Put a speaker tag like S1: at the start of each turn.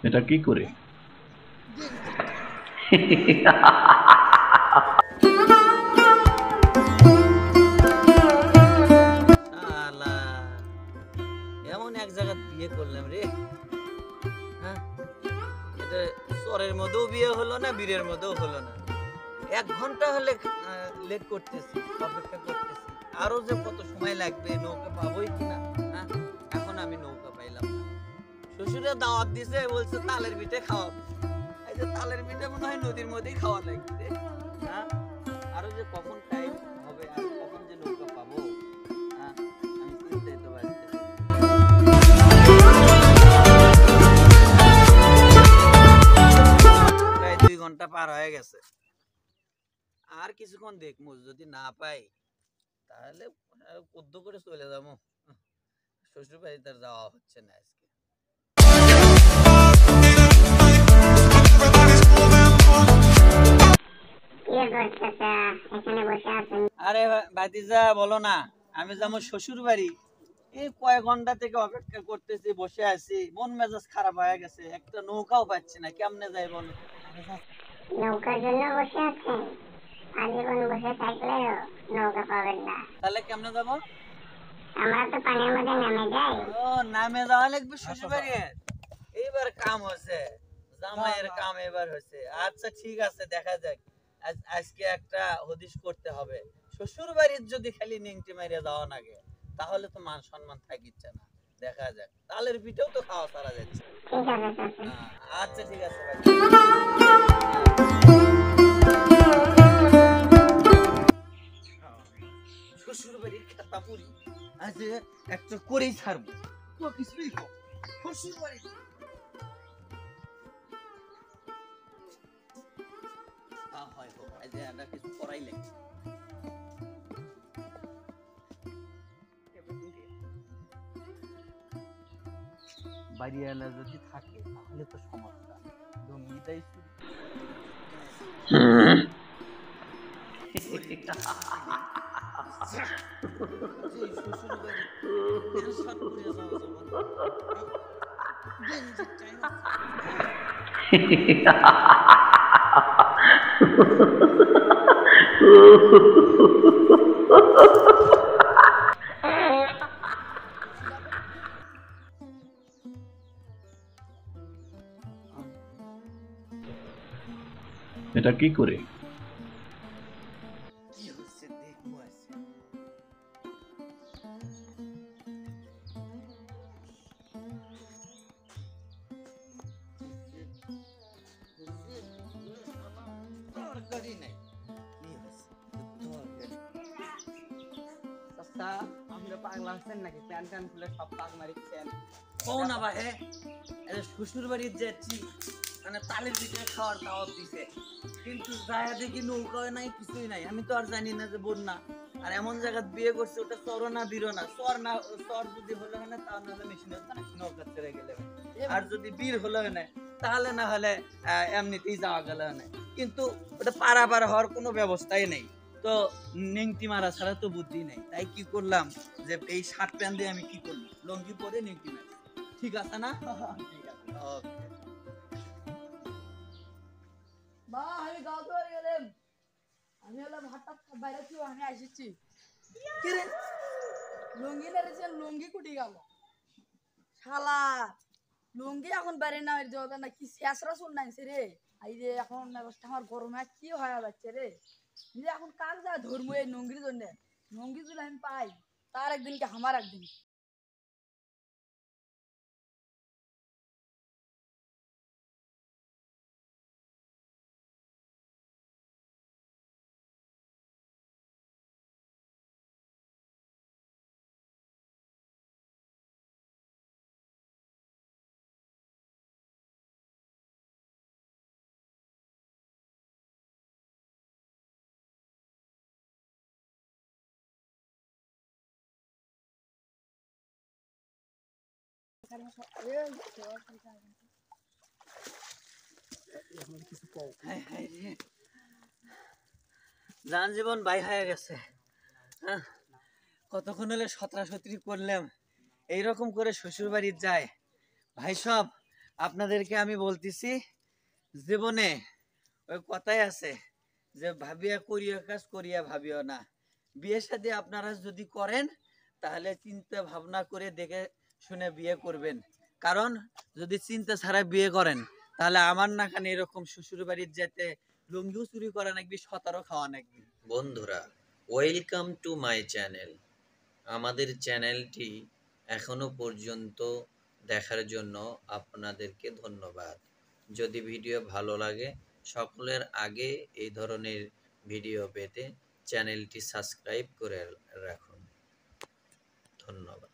S1: এটা কি করে?
S2: এমন এক জায়গা বিয়ে করলাম রে, হ্যাঁ, এটা চরের মধ্যেও বিয়ে হলো না, বীরের মধ্যেও হলো না। 1 ঘন্টা হলে লেট করতেছি, অপেক্ষা করতেছি, আরো যে কত সময় লাগবে, নৌকা পাবোই কিনা। হ্যাঁ, এখন আমি নৌকা পাইলাম না। শ্বশুরে দাওয়াত দিছে, বলছে তালের পিঠে খাওয়াবো। এই যে তালের পিঠে মনে হয় নদীর মধ্যেই খাওয়া লাগবে। হ্যাঁ, আরো যে কখন টাইম হবে, আর কখন যে নৌকা পাবো, হ্যাঁ, আমি চিন্তিত বাড়িতে। প্রায় 2 ঘন্টা পার হয়ে গেছে, আর কিছুক্ষণ দেখবো, যদি না পাই তাহলে কুদ্দু করে চলে যাবো। শ্বশুর বাড়িতে আর যাওয়া হচ্ছে না আজকে। আরে ভাতিজা বলো না, আমি যাবো শ্বশুর বাড়ি। এই কয়েক ঘন্টা থেকে অপেক্ষা করতেছি, বসে আছি, মন মেজাজ খারাপ হয়ে গেছে, একটা নৌকাও পাচ্ছি না, কেমনে যাই বলো?
S3: নৌকার জন্য বসে আছেন? আজীবন বসে থাকলেও নৌকা পাবেন না।
S2: তাহলে কেমনে যাবো?
S3: আমরা তো পানির মধ্যে নেমে যাই।
S2: ও, নামে যাওয়া লাগবে শ্বশুর বাড়ি। এইবার কাম হয়েছে, জামাইয়ের কাম এবার হয়েছে। আচ্ছা ঠিক আছে, দেখা যাক। আজকে একটা হদিশ করতে হবে। শ্বশুর বাড়ির যদি খালি নিংটি মাইরে যাওয়া লাগে, তাহলে তো মান সম্মান থাকিচ্ছে না। দেখা যাক, তালের পিঠেও তো খাওয়া সারা যাচ্ছে।
S3: ঠিক আছে চাচা।
S2: আচ্ছা ঠিক আছে ভাই। শ্বশুর বাড়ির খেতা পুরি আজ একটা করেই ছাড়বো, তো কিছুই কম। শ্বশুর বাড়ি হয় হোক, আজ একটা কিছু করাই লাগে। বাড়িওয়ালা যদি থাকে তাহলে তো সমস্যা, লুঙ্গিটাই
S1: এটা কি করে?
S2: কি হচ্ছে দেখবো আছে। তরকারি নাই, কি হচ্ছে তরকারি?
S4: চাচা, আপনি পাগলা আছেন নাকি? প্যান ট্যান খুলে সব পাক মারিচ্ছেন।
S2: ও না ভাই, শ্বশুর বাড়ির যাচ্ছি, মানে তালের পিঠে খাওয়ার দাওয়াত দিছে, কিন্তু যায় দেখি নৌকা নাই, কিছুই নাই। আমি তো আর জানি না যে বন্যা, আর এমন জায়গা বিয়ে করছে, ওটা চর না বীর না, চর না, চর যদি হলে হয় না, তা না হলে মেশিনে নৌকা ছেড়ে গেলে, আর যদি বীর হলে হয় না, তাহলে না হলে এমনিতেই যাওয়া গেলে হয় না। কিন্তু ওটা পারাপার হওয়ার কোনো ব্যবস্থাই নেই, তো নিংটি মারা ছাড়া তো বুদ্ধি নেই। তাই কি করলাম, যে এই শার্ট প্যান্ট দিয়ে আমি কি করলাম, লঙ্গি পরে নিংটি মারি। ঠিক আছে না? ঠিক আছে, ওকে।
S4: মা, আমি গাঁও তো গেলাম। আমি হলাম হঠাৎ বাইরে থেকে আমি আসছি।
S2: কি রে,
S4: লুঙ্গি নেড়েছে, লুঙ্গি কুটি গেল শালা। লুঙ্গি এখন বাইরে না যাওয়া না, কি শেষরা শুন নাইছে রে। এই যে এখন অবস্থা আমার গরমে কি হয়ে যাচ্ছে রে। যে এখন কার যা ধরবো এই লুঙ্গির জন্য? লুঙ্গি যদি আমি পাই, তার একদিন কি আমার একদিন।
S2: জান জীবন বাই হয়ে গেছে। কতক্ষণ হলে সতরাসতরি করলাম, এইরকম করে শ্বশুর বাড়ির যায়। ভাই সব আপনাদেরকে আমি বলতেছি, জীবনে ওই কথাই আছে যে ভাবিয়া করিয়া কাজ করিয়া ভাবিও না। বিয়ে শাদী আপনারা যদি করেন তাহলে চিন্তা ভাবনা করে দেখে শুনে বিয়ে করবেন। কারণ যদি চিন্তা ছাড়া বিয়ে করেন তাহলে আমার না খানে এরকম শ্বশুর বাড়ির যেতে লুঙ্গিও চুরি করা নাকবি, সতারও খাওয়া নাকবি।
S5: বন্ধুরা, ওয়েলকাম টু মাই চ্যানেল। আমাদের চ্যানেলটি এখনো পর্যন্ত দেখার জন্য আপনাদেরকে ধন্যবাদ। যদি ভিডিও ভালো লাগে, সকলের আগে এই ধরনের ভিডিও পেতে চ্যানেলটি সাবস্ক্রাইব করে রাখুন। ধন্যবাদ।